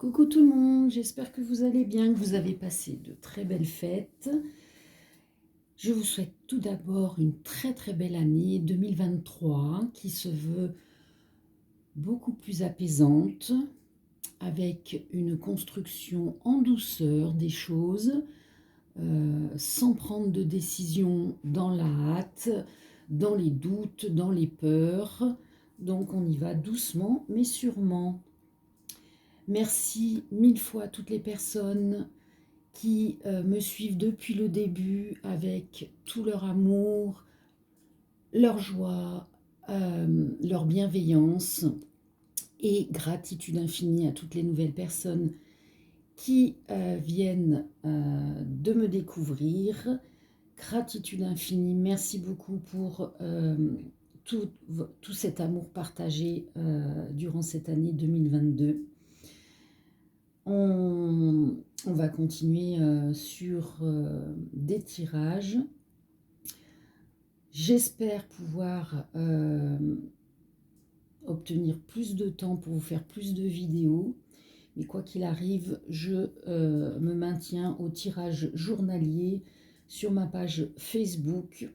Coucou tout le monde, j'espère que vous allez bien, que vous avez passé de très belles fêtes. Je vous souhaite tout d'abord une très belle année 2023 qui se veut beaucoup plus apaisante, avec une construction en douceur des choses, sans prendre de décision dans la hâte, dans les doutes, dans les peurs. Donc on y va doucement mais sûrement. Merci mille fois à toutes les personnes qui me suivent depuis le début avec tout leur amour, leur joie, leur bienveillance et gratitude infinie à toutes les nouvelles personnes qui viennent de me découvrir. Gratitude infinie, merci beaucoup pour tout cet amour partagé durant cette année 2022. On va continuer sur des tirages. J'espère pouvoir obtenir plus de temps pour vous faire plus de vidéos. Mais quoi qu'il arrive, je me maintiens au tirage journalier sur ma page Facebook.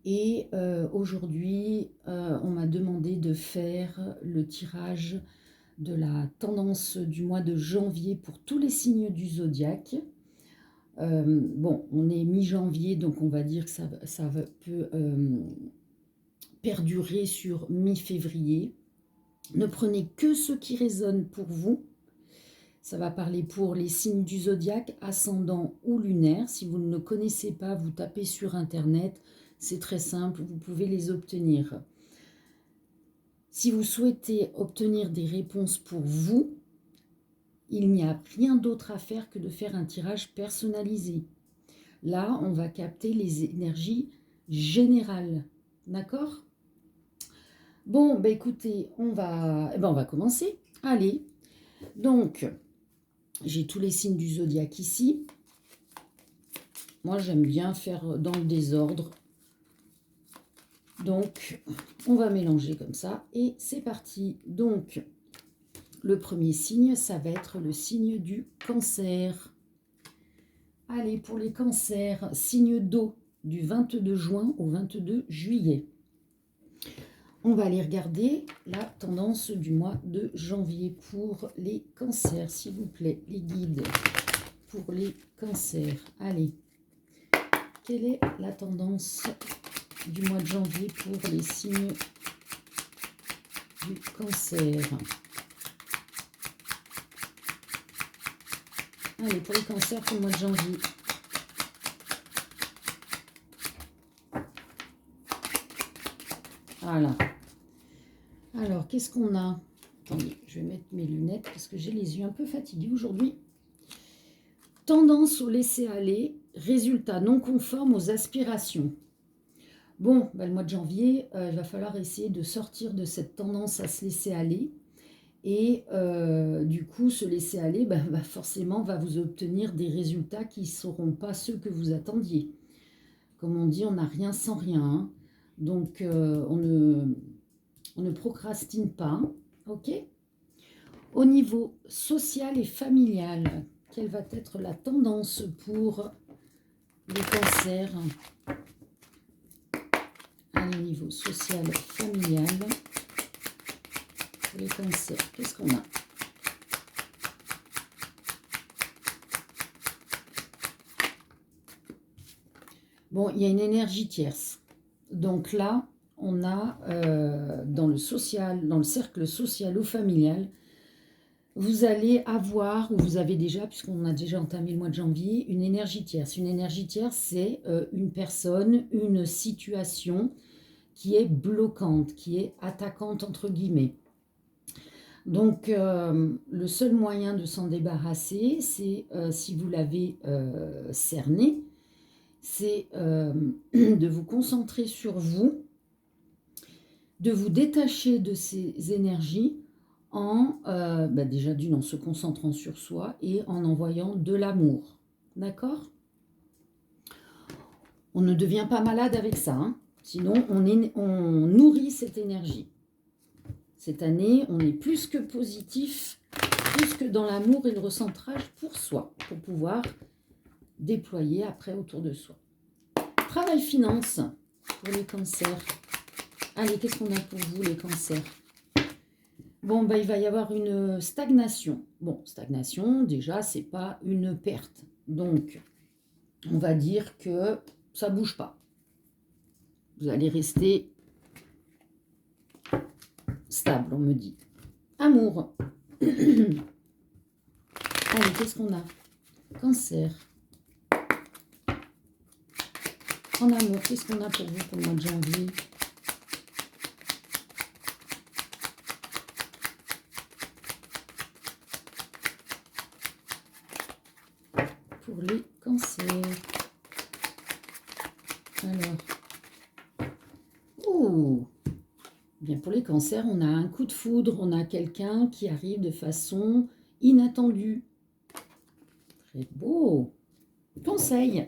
Et aujourd'hui, on m'a demandé de faire le tirage de la tendance du mois de janvier pour tous les signes du zodiaque. Bon, on est mi-janvier, donc on va dire que ça peut perdurer sur mi-février. Ne prenez que ce qui résonne pour vous. Ça va parler pour les signes du zodiaque, ascendant ou lunaire. Si vous ne le connaissez pas, vous tapez sur Internet. C'est très simple, vous pouvez les obtenir. Si vous souhaitez obtenir des réponses pour vous, il n'y a rien d'autre à faire que de faire un tirage personnalisé. Là, on va capter les énergies générales. D'accord? Bon, bah écoutez, on va commencer. Allez, donc, j'ai tous les signes du zodiaque ici. Moi, j'aime bien faire dans le désordre. Donc, on va mélanger comme ça et c'est parti. Donc, le premier signe, ça va être le signe du cancer. Allez, pour les cancers, signe d'eau du 22 juin au 22 juillet. On va aller regarder la tendance du mois de janvier pour les cancers, s'il vous plaît, les guides pour les cancers. Allez, quelle est la tendance du mois de janvier pour les signes du cancer? Allez, pour les cancers pour le mois de janvier. Voilà. Alors, qu'est-ce qu'on a? Attendez, je vais mettre mes lunettes parce que j'ai les yeux un peu fatigués aujourd'hui. Tendance au laisser-aller, résultat non conforme aux aspirations. Bon, bah, le mois de janvier, il va falloir essayer de sortir de cette tendance à se laisser aller. Et du coup, se laisser aller, forcément, va vous obtenir des résultats qui ne seront pas ceux que vous attendiez. Comme on dit, on n'a rien sans rien. Hein. Donc, on ne procrastine pas. Ok ? Au niveau social et familial, quelle va être la tendance pour les cancers? Au niveau social et familial, pour les cancers, qu'est-ce qu'on a? Bon, il y a une énergie tierce. Donc là, on a dans le social, dans le cercle social ou familial, vous allez avoir, ou vous avez déjà, puisqu'on a déjà entamé le mois de janvier, une énergie tierce. Une énergie tierce, c'est une personne, une situation qui est bloquante, qui est attaquante entre guillemets. Donc, le seul moyen de s'en débarrasser, c'est, si vous l'avez cerné, c'est de vous concentrer sur vous, de vous détacher de ces énergies en, déjà d'une, en se concentrant sur soi et en envoyant de l'amour. D'accord? On ne devient pas malade avec ça, hein. Sinon on nourrit cette énergie. Cette année, on est plus que positif que dans l'amour et le recentrage pour soi, pour pouvoir déployer après autour de soi. Travail finance pour les cancers. Allez, qu'est-ce qu'on a pour vous les cancers? Bon, il va y avoir une stagnation. Bon, stagnation, déjà, c'est pas une perte. Donc, on va dire que ça ne bouge pas. Vous allez rester stable, on me dit. Amour. Allez, qu'est-ce qu'on a? Cancer. En amour, qu'est-ce qu'on a pour vous pour le mois de janvier? Pour les cancers. Alors. Oh! Bien, pour les cancers, on a un coup de foudre, on a quelqu'un qui arrive de façon inattendue. Très beau. Conseil.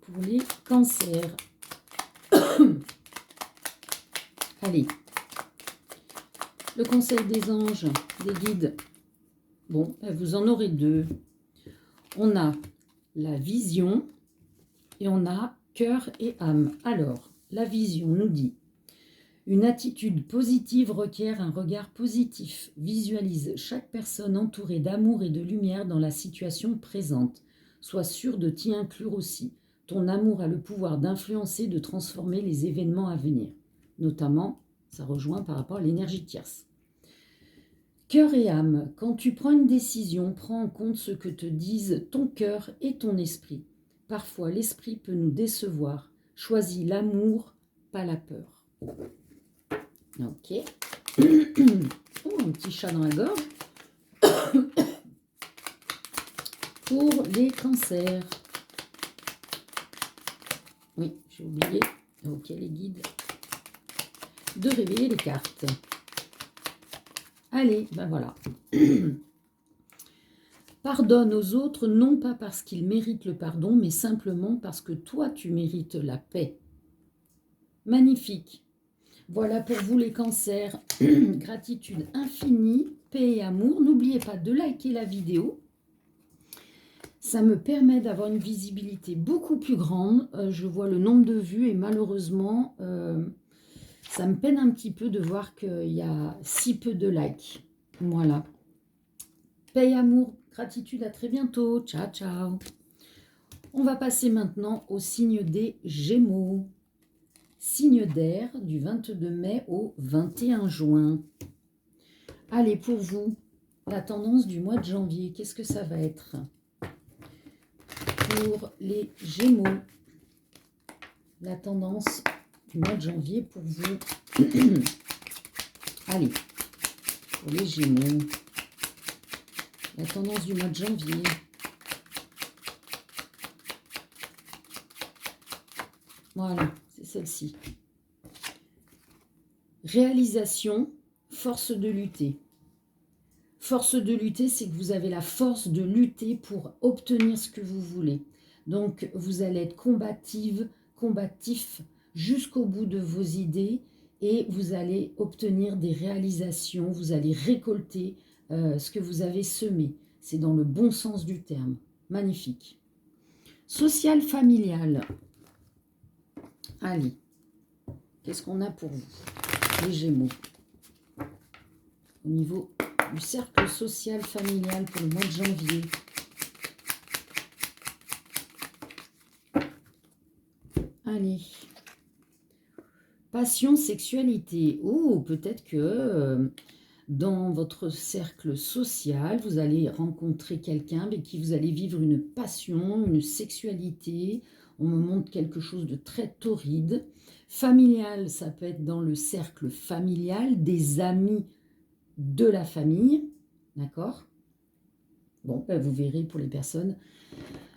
Pour les cancers. Allez. Le conseil des anges, des guides. Bon, vous en aurez deux. On a la vision et on a cœur et âme. Alors, la vision nous dit: une attitude positive requiert un regard positif. Visualise chaque personne entourée d'amour et de lumière dans la situation présente. Sois sûr de t'y inclure aussi. Ton amour a le pouvoir d'influencer, de transformer les événements à venir. Notamment, ça rejoint par rapport à l'énergie tierce. Cœur et âme, quand tu prends une décision, prends en compte ce que te disent ton cœur et ton esprit. Parfois, l'esprit peut nous décevoir. Choisis l'amour, pas la peur. Ok. Oh, un petit chat dans la gorge. Pour les cancers. Oui, j'ai oublié. Ok, les guides. De réveiller les cartes. Allez, ben voilà. Pardonne aux autres, non pas parce qu'ils méritent le pardon, mais simplement parce que toi, tu mérites la paix. Magnifique. Voilà pour vous les cancers. Gratitude infinie, paix et amour. N'oubliez pas de liker la vidéo. Ça me permet d'avoir une visibilité beaucoup plus grande. Je vois le nombre de vues et malheureusement, ça me peine un petit peu de voir qu'il y a si peu de likes. Voilà. Paix, amour, gratitude, à très bientôt. Ciao, ciao. On va passer maintenant au signe des Gémeaux. Signe d'air du 22 mai au 21 juin. Allez, pour vous, la tendance du mois de janvier, qu'est-ce que ça va être? Pour les Gémeaux, la tendance du mois de janvier pour vous. Allez, pour les Gémeaux, la tendance du mois de janvier. Voilà, c'est celle-ci. Réalisation, force de lutter. Force de lutter, c'est que vous avez la force de lutter pour obtenir ce que vous voulez. Donc, vous allez être combatif jusqu'au bout de vos idées et vous allez obtenir des réalisations, vous allez récolter ce que vous avez semé. C'est dans le bon sens du terme. Magnifique. Social, familial. Allez, qu'est-ce qu'on a pour vous, les Gémeaux? Au niveau du cercle social familial pour le mois de janvier. Allez. Passion, sexualité. Oh, peut-être que dans votre cercle social, vous allez rencontrer quelqu'un avec qui vous allez vivre une passion, une sexualité. On me montre quelque chose de très torride. Familial, ça peut être dans le cercle familial, des amis de la famille. D'accord? Bon, vous verrez pour les personnes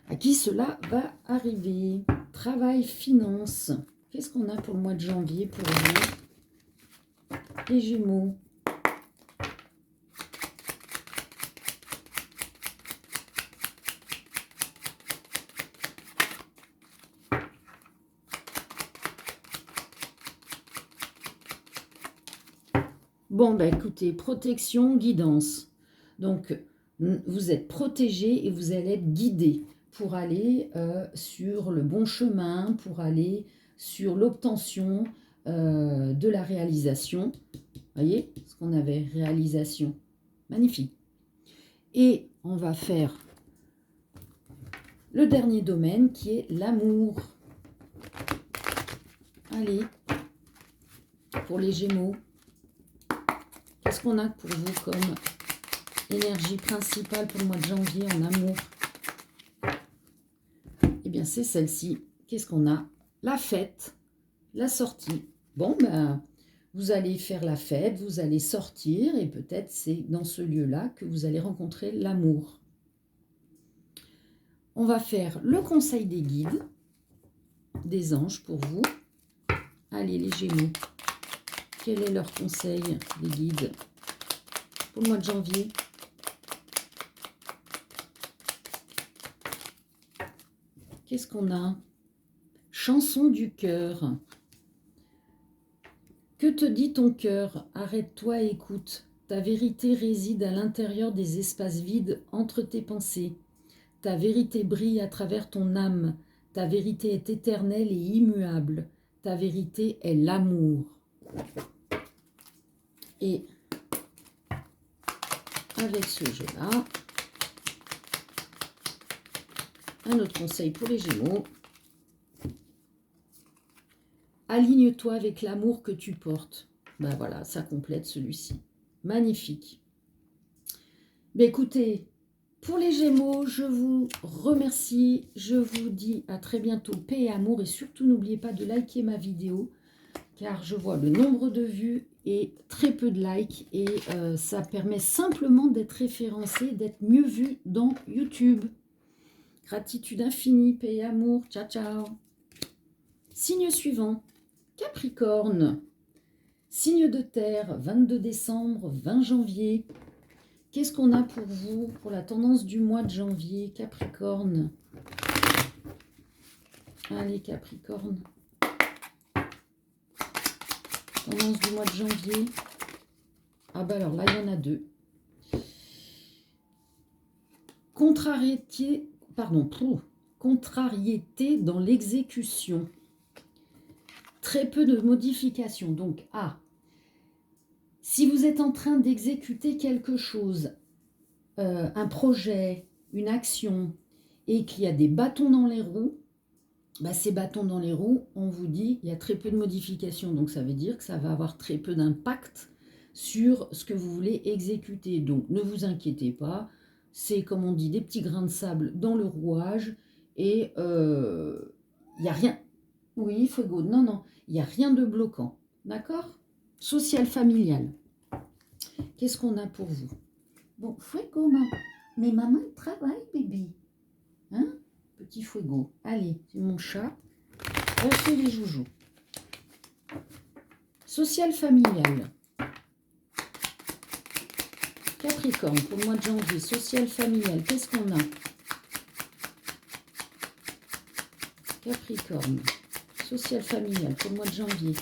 à qui cela va arriver. Travail, finance. Qu'est-ce qu'on a pour le mois de janvier pour vous, les Gémeaux? Bon, ben écoutez, protection, guidance. Donc, vous êtes protégé et vous allez être guidé pour aller sur le bon chemin, pour aller sur l'obtention de la réalisation. Voyez, ce qu'on avait, réalisation. Magnifique. Et on va faire le dernier domaine qui est l'amour. Allez, pour les Gémeaux, qu'est-ce qu'on a pour vous comme énergie principale pour le mois de janvier en amour? Eh bien, c'est celle-ci. Qu'est-ce qu'on a? La fête, la sortie. Bon, ben, vous allez faire la fête, vous allez sortir et peut-être c'est dans ce lieu-là que vous allez rencontrer l'amour. On va faire le conseil des guides, des anges pour vous. Allez, les Gémeaux, quel est leur conseil des guides pour le mois de janvier? Qu'est-ce qu'on a? Chanson du cœur. Que te dit ton cœur? Arrête-toi et écoute. Ta vérité réside à l'intérieur des espaces vides entre tes pensées. Ta vérité brille à travers ton âme. Ta vérité est éternelle et immuable. Ta vérité est l'amour. Et avec ce jeu-là, un autre conseil pour les Gémeaux. Aligne-toi avec l'amour que tu portes. Ben voilà, ça complète celui-ci. Magnifique. Ben écoutez, pour les Gémeaux, je vous remercie. Je vous dis à très bientôt. Paix et amour. Et surtout, n'oubliez pas de liker ma vidéo, car je vois le nombre de vues et très peu de likes. Et ça permet simplement d'être référencé, d'être mieux vu dans YouTube. Gratitude infinie, paix et amour. Ciao, ciao. Signe suivant. Capricorne, signe de terre, 22 décembre, 20 janvier. Qu'est-ce qu'on a pour vous, pour la tendance du mois de janvier, Capricorne? Allez, Capricorne. Tendance du mois de janvier. Ah ben alors là, il y en a deux. Contrariété, contrariété dans l'exécution. Très peu de modifications. Donc, si vous êtes en train d'exécuter quelque chose, un projet, une action, et qu'il y a des bâtons dans les roues, bah, ces bâtons dans les roues, on vous dit, il y a très peu de modifications. Donc, ça veut dire que ça va avoir très peu d'impact sur ce que vous voulez exécuter. Donc, ne vous inquiétez pas. C'est, comme on dit, des petits grains de sable dans le rouage. Et il n'y a rien. Oui, Fuego. Non, non. Il n'y a rien de bloquant. D'accord? Social, familial. Qu'est-ce qu'on a pour vous? Bon, Fuego, mais maman travaille, bébé. Hein? Petit Fuego. Allez, c'est mon chat. Refais les joujoux. Social, familial. Capricorne, pour le mois de janvier. Social, familial. Qu'est-ce qu'on a? Capricorne. Social, familial, pour le mois de janvier.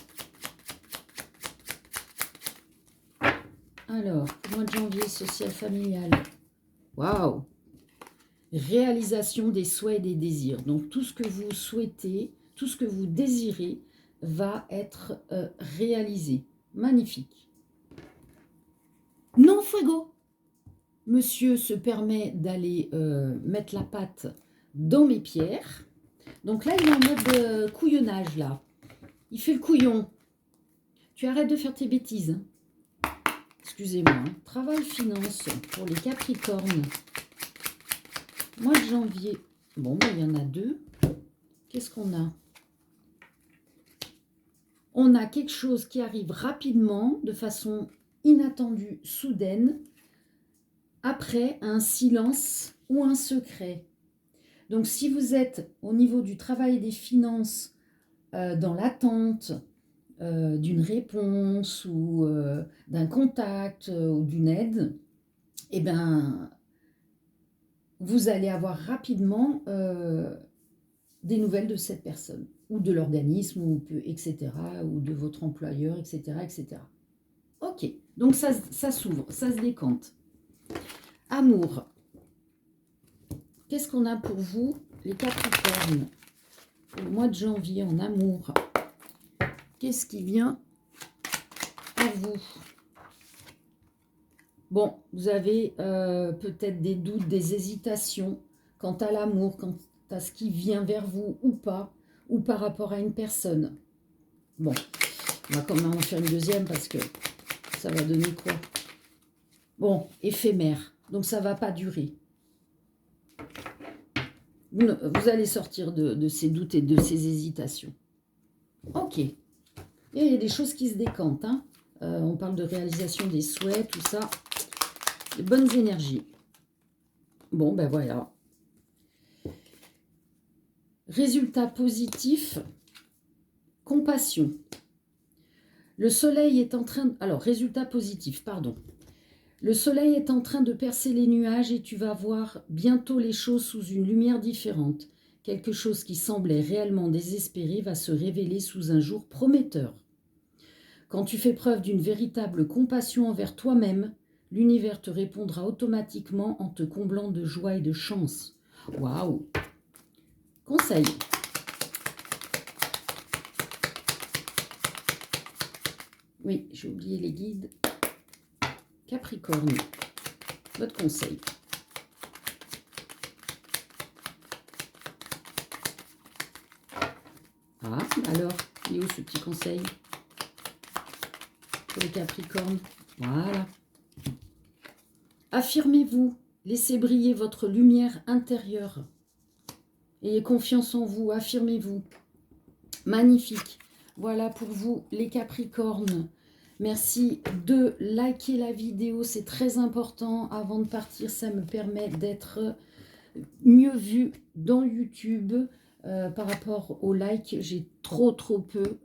Alors, pour le mois de janvier, social, familial. Waouh! Réalisation des souhaits et des désirs. Donc, tout ce que vous souhaitez, tout ce que vous désirez va être réalisé. Magnifique. Non, Fuego! Monsieur se permet d'aller mettre la patte dans mes pierres. Donc là, il est en mode couillonnage, là. Il fait le couillon. Tu arrêtes de faire tes bêtises. Excusez-moi. Hein. Travail, finance pour les Capricornes. Mois de janvier. Bon, ben, il y en a deux. Qu'est-ce qu'on a? On a quelque chose qui arrive rapidement, de façon inattendue, soudaine, après un silence ou un secret. Donc, si vous êtes au niveau du travail et des finances, dans l'attente d'une réponse ou d'un contact ou d'une aide, eh bien, vous allez avoir rapidement des nouvelles de cette personne, ou de l'organisme, ou etc., ou de votre employeur, etc., etc. Ok. Donc ça s'ouvre, ça se décante. Amour. Qu'est-ce qu'on a pour vous, les Capricornes? Au mois de janvier, en amour. Qu'est-ce qui vient à vous? Bon, vous avez peut-être des doutes, des hésitations quant à l'amour, quant à ce qui vient vers vous ou pas, ou par rapport à une personne. Bon, on va quand même en faire une deuxième parce que ça va donner quoi? Bon, éphémère, donc ça ne va pas durer. Vous allez sortir de ces doutes et de ces hésitations. Ok. Et il y a des choses qui se décantent. Hein. On parle de réalisation des souhaits, tout ça. De bonnes énergies. Bon, ben voilà. Résultat positif, compassion. Le soleil est en train... Alors, résultat positif, pardon. Le soleil est en train de percer les nuages et tu vas voir bientôt les choses sous une lumière différente. Quelque chose qui semblait réellement désespéré va se révéler sous un jour prometteur. Quand tu fais preuve d'une véritable compassion envers toi-même, l'univers te répondra automatiquement en te comblant de joie et de chance. Waouh! Conseil. Oui, j'ai oublié les guides. Capricorne, votre conseil. Ah, alors, il est où ce petit conseil pour les Capricornes? Voilà. Affirmez-vous, laissez briller votre lumière intérieure. Ayez confiance en vous, affirmez-vous. Magnifique. Voilà pour vous, les Capricornes. Merci de liker la vidéo, c'est très important. Avant de partir, ça me permet d'être mieux vue dans YouTube. Par rapport aux likes, j'ai trop peu,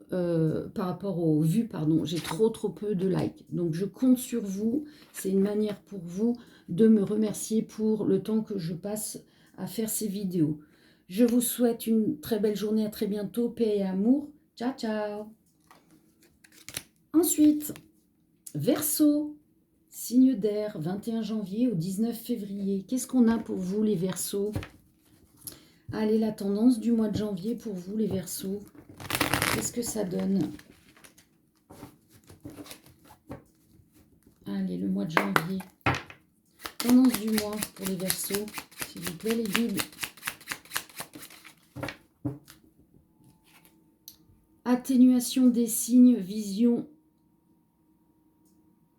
par rapport aux vues, pardon, j'ai trop peu de likes. Donc je compte sur vous, c'est une manière pour vous de me remercier pour le temps que je passe à faire ces vidéos. Je vous souhaite une très belle journée, à très bientôt, paix et amour. Ciao, ciao. Ensuite, Verseau, signe d'air, 21 janvier au 19 février. Qu'est-ce qu'on a pour vous, les Verseaux? Allez, la tendance du mois de janvier pour vous, les Verseaux. Qu'est-ce que ça donne? Allez, le mois de janvier. Tendance du mois pour les Verseaux, s'il vous plaît, les guides. Atténuation des signes, vision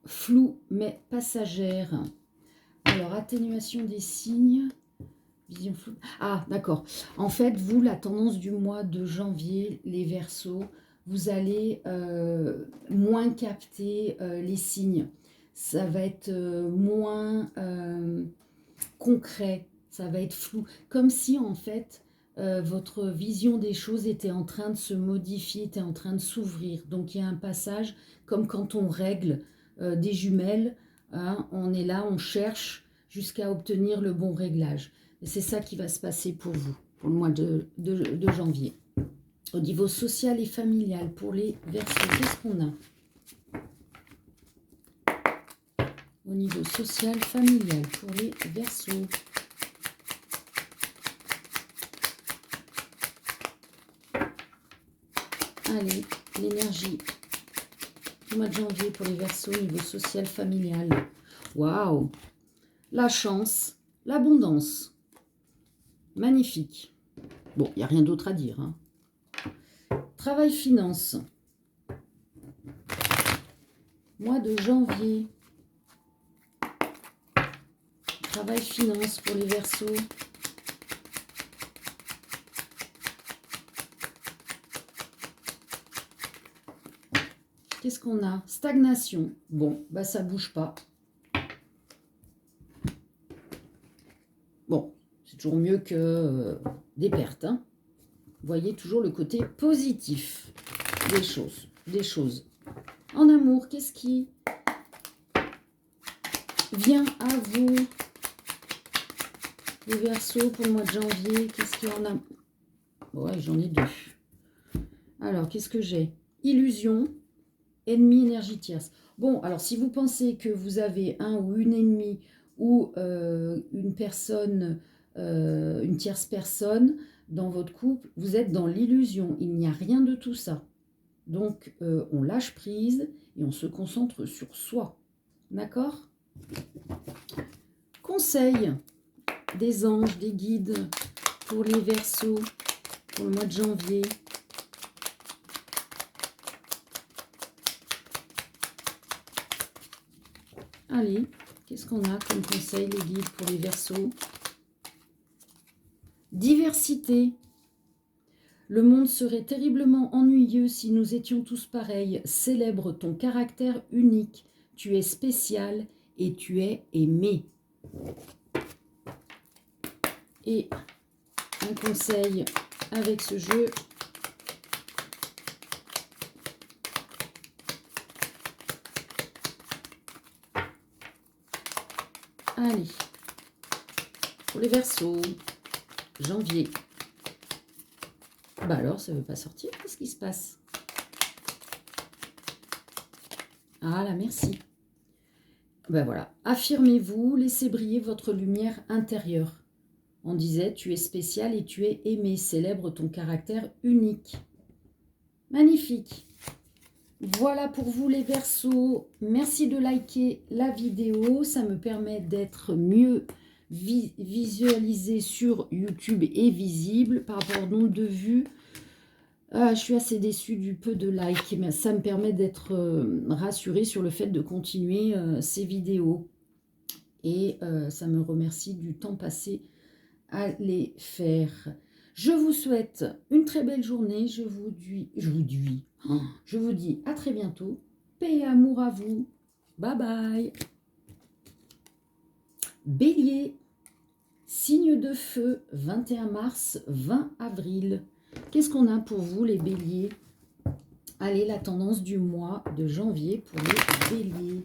floue mais passagère. Alors, atténuation des signes, vision floue. Ah, d'accord. En fait, vous, la tendance du mois de janvier, les Verseaux, vous allez moins capter les signes. Ça va être moins concret, ça va être flou. Comme si, en fait, votre vision des choses était en train de se modifier, était en train de s'ouvrir. Donc, il y a un passage, comme quand on règle des jumelles, hein, on est là, on cherche jusqu'à obtenir le bon réglage. Et c'est ça qui va se passer pour vous, pour le mois de janvier. Au niveau social et familial, pour les Verseaux, qu'est-ce qu'on a? Au niveau social, familial, pour les Verseaux. Allez, l'énergie du mois de janvier pour les Verseaux, au niveau social, familial. Waouh! La chance, l'abondance. Magnifique. Bon, il n'y a rien d'autre à dire. Hein. Travail, finance. Mois de janvier. Travail, finance pour les Verseaux. Qu'est-ce qu'on a? Stagnation. Bon, bah ça bouge pas. Bon, c'est toujours mieux que des pertes. Hein. Vous voyez toujours le côté positif des choses. En amour, qu'est-ce qui vient à vous, les Verseaux, pour le mois de janvier? Qu'est-ce qu'il y en a? Ouais, j'en ai deux. Alors, qu'est-ce que j'ai? Illusion, Ennemi, énergie tierce. Bon, alors si vous pensez que vous avez un ou une ennemie ou une personne, une tierce personne dans votre couple, vous êtes dans l'illusion. Il n'y a rien de tout ça. Donc, on lâche prise et on se concentre sur soi. D'accord? Conseil des anges, des guides pour les Verseaux, pour le mois de janvier. Allez, qu'est-ce qu'on a comme conseil, les guides pour les Verseaux? Diversité. Le monde serait terriblement ennuyeux si nous étions tous pareils. Célèbre ton caractère unique. Tu es spécial et tu es aimé. Et un conseil avec ce jeu. Allez, pour les Verseaux, janvier. Bah alors, ça ne veut pas sortir, qu'est-ce qui se passe? Ah là, merci. Ben voilà, affirmez-vous, laissez briller votre lumière intérieure. On disait, tu es spécial et tu es aimé, célèbre ton caractère unique. Magnifique. Voilà pour vous les Verseaux. Merci de liker la vidéo, ça me permet d'être mieux visualisé sur YouTube et visible par rapport au nombre de vues. Je suis assez déçue du peu de likes, mais ça me permet d'être rassurée sur le fait de continuer ces vidéos. Et ça me remercie du temps passé à les faire. Je vous souhaite une très belle journée. Je vous dis à très bientôt. Paix et amour à vous. Bye bye. Bélier, signe de feu, 21 mars, 20 avril. Qu'est-ce qu'on a pour vous les béliers? Allez, la tendance du mois de janvier pour les béliers.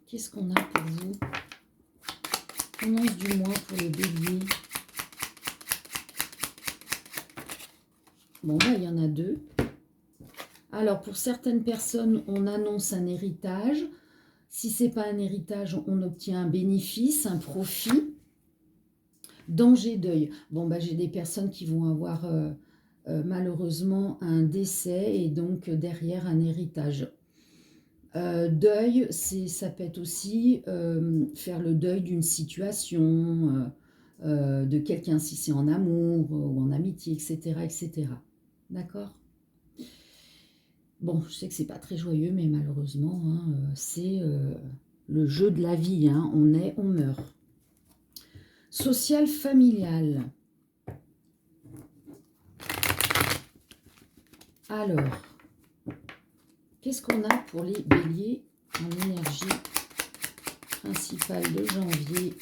Qu'est-ce qu'on a pour vous? Tendance du mois pour les béliers. Bon, là, il y en a deux. Alors, pour certaines personnes, on annonce un héritage. Si ce n'est pas un héritage, on obtient un bénéfice, un profit. Danger, deuil. Bon, bah, j'ai des personnes qui vont avoir malheureusement un décès et donc derrière un héritage. Deuil, ça peut être aussi faire le deuil d'une situation, de quelqu'un si c'est en amour ou en amitié, etc. etc. D'accord? Bon, je sais que c'est pas très joyeux, mais malheureusement, hein, c'est le jeu de la vie. Hein, on est, on meurt. Social, familial. Alors, qu'est-ce qu'on a pour les béliers en énergie principale de janvier?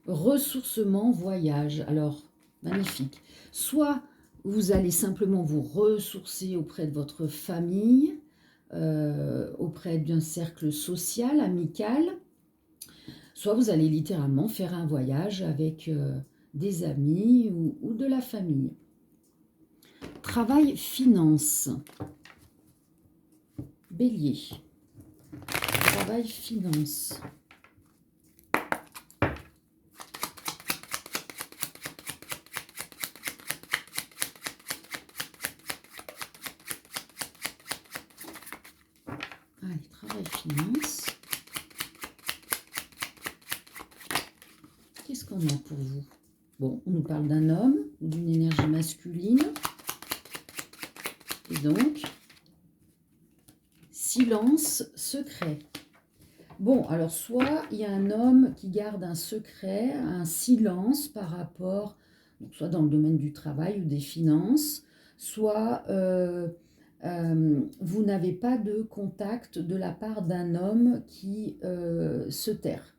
Ressourcement, voyage. Alors, magnifique. Soit vous allez simplement vous ressourcer auprès de votre famille, auprès d'un cercle social, amical, soit vous allez littéralement faire un voyage avec des amis ou de la famille. Travail, finance. Bélier. Travail, finance. Allez, travail, finance. Qu'est-ce qu'on a pour vous? Bon, on nous parle d'un homme ou d'une énergie masculine. Et donc, silence, secret. Bon, alors soit il y a un homme qui garde un secret, un silence par rapport, donc soit dans le domaine du travail ou des finances, soit vous n'avez pas de contact de la part d'un homme qui se terre.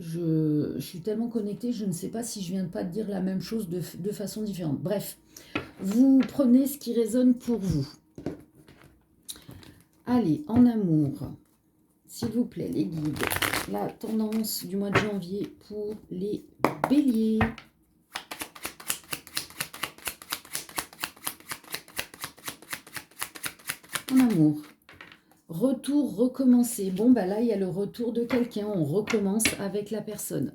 Je suis tellement connectée, je ne sais pas si je viens de pas de dire la même chose de façon différente. Bref, vous prenez ce qui résonne pour vous. Allez, en amour, s'il vous plaît, les guides, la tendance du mois de janvier pour les Bélier. En amour. Retour, recommencer. Bon, bah là, il y a le retour de quelqu'un. On recommence avec la personne.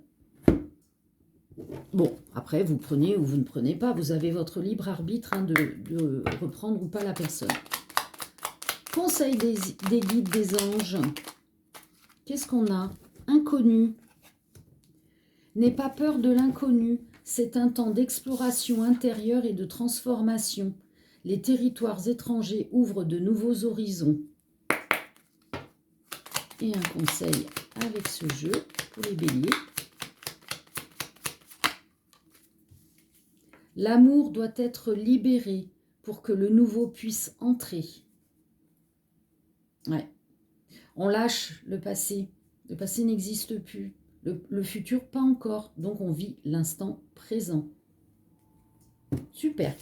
Bon, après, vous prenez ou vous ne prenez pas. Vous avez votre libre arbitre hein, de reprendre ou pas la personne. Conseil des guides, des anges. Qu'est-ce qu'on a? Inconnu. N'aie pas peur de l'inconnu. C'est un temps d'exploration intérieure et de transformation. Les territoires étrangers ouvrent de nouveaux horizons. Et un conseil avec ce jeu pour les béliers. L'amour doit être libéré pour que le nouveau puisse entrer. Ouais. On lâche le passé. Le passé n'existe plus. Le futur, pas encore. Donc, on vit l'instant présent. Super.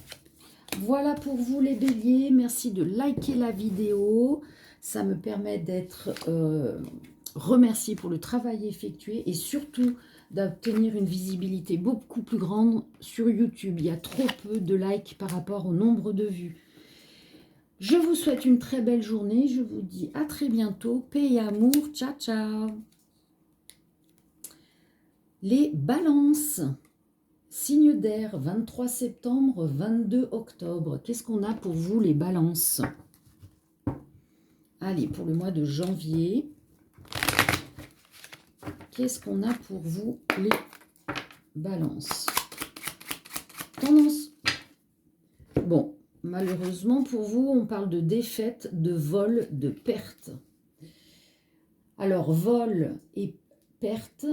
Voilà pour vous les béliers. Merci de liker la vidéo. Ça me permet d'être remercié pour le travail effectué et surtout d'obtenir une visibilité beaucoup plus grande sur YouTube. Il y a trop peu de likes par rapport au nombre de vues. Je vous souhaite une très belle journée. Je vous dis à très bientôt. Paix et amour. Ciao, ciao. Les balances. Signe d'air, 23 septembre, 22 octobre. Qu'est-ce qu'on a pour vous, les balances? Allez, pour le mois de janvier, qu'est-ce qu'on a pour vous, les balances? Tendance. Bon, malheureusement pour vous, on parle de défaite, de vol, de perte. Alors, vol et perte,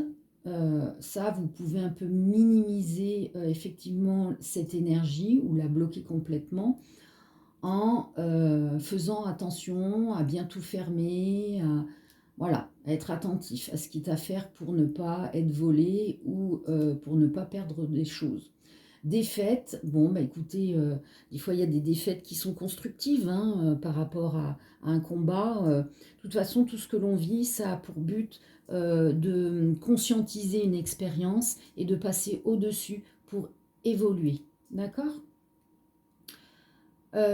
ça, vous pouvez un peu minimiser effectivement cette énergie ou la bloquer complètement en faisant attention à bien tout fermer, voilà, à être attentif à ce qu'il y a à faire pour ne pas être volé ou pour ne pas perdre des choses. Défaites, bon, bah écoutez, des fois il y a des défaites qui sont constructives hein, par rapport à un combat. De toute façon, tout ce que l'on vit, ça a pour but de conscientiser une expérience et de passer au-dessus pour évoluer. D'accord?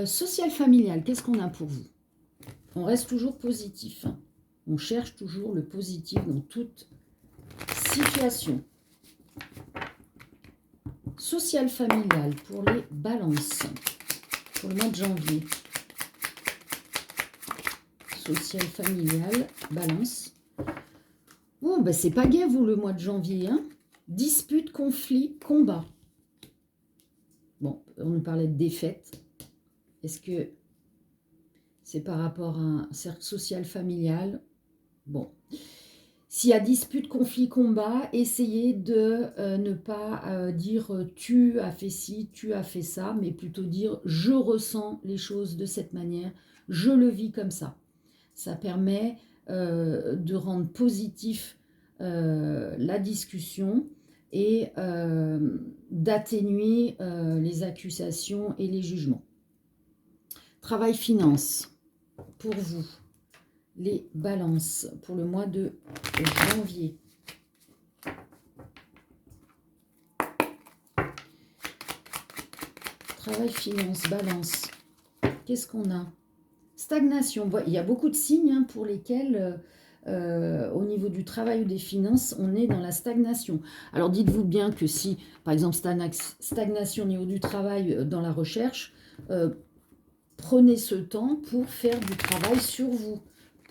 Social familial, qu'est-ce qu'on a pour vous? On reste toujours positif. Hein. On cherche toujours le positif dans toute situation. Social familial pour les balances. Pour le mois de janvier. Social familial, balance. Oh, ben c'est pas gai, vous, le mois de janvier. Hein. Dispute, conflit, combat. Bon, on nous parlait de défaite. Est-ce que c'est par rapport à un cercle social familial? Bon. S'il y a dispute, conflit, combat, essayez de ne pas dire tu as fait ci, tu as fait ça, mais plutôt dire je ressens les choses de cette manière, je le vis comme ça. Ça permet de rendre positif la discussion et d'atténuer les accusations et les jugements. Travail finance pour vous. Les balances pour le mois de janvier. Travail, finance, balance. Qu'est-ce qu'on a? Stagnation. Il y a beaucoup de signes hein, pour lesquels, au niveau du travail ou des finances, on est dans la stagnation. Alors dites-vous bien que si, par exemple, stagnation au niveau du travail dans la recherche, prenez ce temps pour faire du travail sur vous.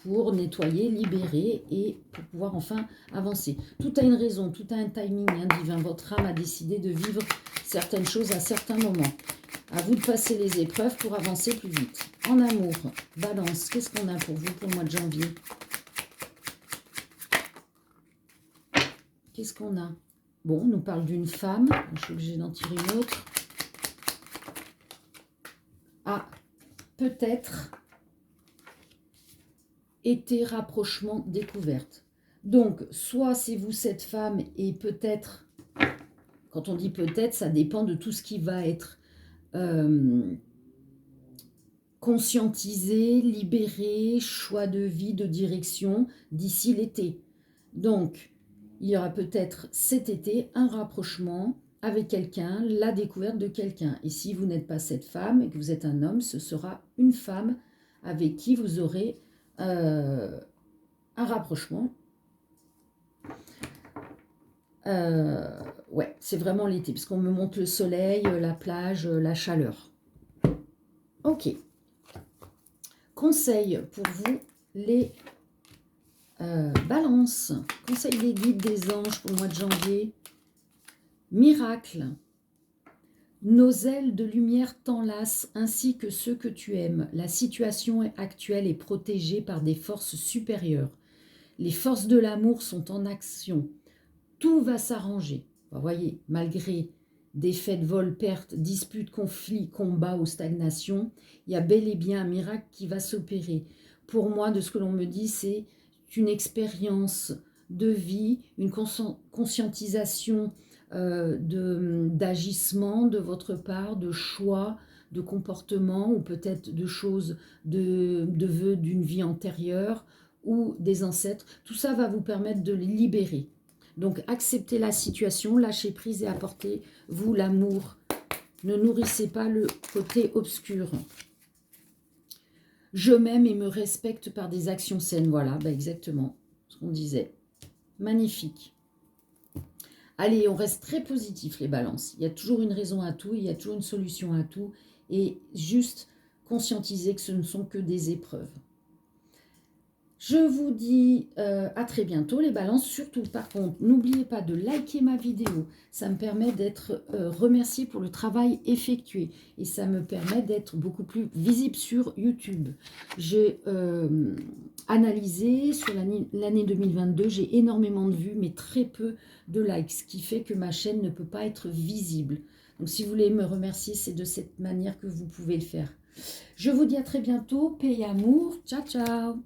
Pour nettoyer, libérer et pour pouvoir enfin avancer. Tout a une raison, tout a un timing hein, divin. Votre âme a décidé de vivre certaines choses à certains moments. À vous de passer les épreuves pour avancer plus vite. En amour, balance, qu'est-ce qu'on a pour vous pour le mois de janvier? Qu'est-ce qu'on a? Bon, on nous parle d'une femme. Je suis obligée d'en tirer une autre. Ah, peut-être... été rapprochement découverte. Donc, soit c'est vous cette femme et peut-être, quand on dit peut-être, ça dépend de tout ce qui va être conscientisé, libéré, choix de vie, de direction d'ici l'été. Donc, il y aura peut-être cet été un rapprochement avec quelqu'un, la découverte de quelqu'un. Et si vous n'êtes pas cette femme et que vous êtes un homme, ce sera une femme avec qui vous aurez un rapprochement. Ouais, c'est vraiment l'été, parce qu'on me montre le soleil, la plage, la chaleur. Ok. Conseil pour vous, les balances. Conseil des guides, des anges pour le mois de janvier. Miracle. Nos ailes de lumière t'enlacent ainsi que ceux que tu aimes. La situation actuelle est protégée par des forces supérieures. Les forces de l'amour sont en action. Tout va s'arranger. Vous voyez, malgré défaites, vols, pertes, disputes, conflits, combats ou stagnation, il y a bel et bien un miracle qui va s'opérer. Pour moi, de ce que l'on me dit, c'est une expérience de vie, une conscientisation d'agissement de votre part, de choix, de comportement ou peut-être de choses, de vœux d'une vie antérieure ou des ancêtres. Tout ça va vous permettre de les libérer. Donc, acceptez la situation, lâchez prise et apportez-vous l'amour. Ne nourrissez pas le côté obscur. Je m'aime et me respecte par des actions saines. Voilà, ben exactement ce qu'on disait. Magnifique. Allez, on reste très positif, les balances. Il y a toujours une raison à tout, il y a toujours une solution à tout. Et juste conscientiser que ce ne sont que des épreuves. Je vous dis à très bientôt les balances. Surtout, par contre, n'oubliez pas de liker ma vidéo. Ça me permet d'être remerciée pour le travail effectué. Et ça me permet d'être beaucoup plus visible sur YouTube. J'ai analysé sur l'année 2022. J'ai énormément de vues, mais très peu de likes. Ce qui fait que ma chaîne ne peut pas être visible. Donc, si vous voulez me remercier, c'est de cette manière que vous pouvez le faire. Je vous dis à très bientôt. Paix et amour. Ciao, ciao.